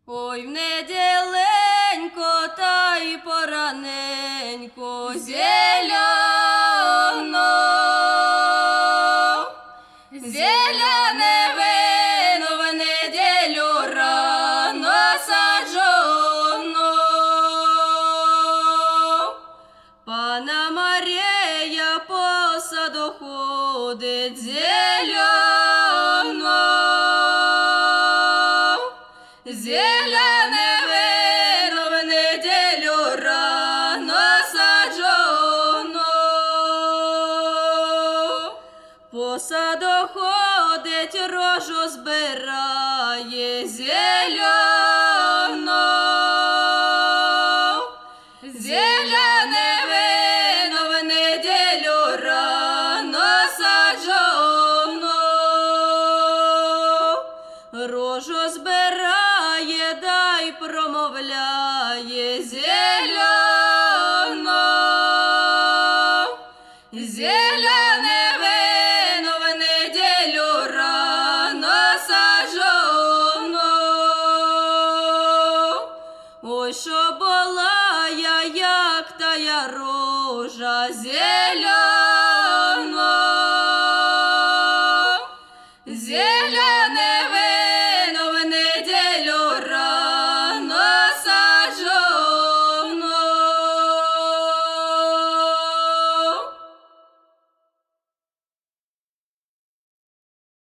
Ой, в неділенько, та й пораненько, зеляно, зеляне вино в неділю рано саджено. Пана Марія по саду ходить зеляно, зеляне вино в неділю рано саджено. По саду ходить, рожу збирає зеляно, зеляне вино в неділю рано саджено. Рожу збирає, дай промовляє зеляно, зеляне вино в неділю рано саджено. Ой, що була я, як тая рожа зеляна,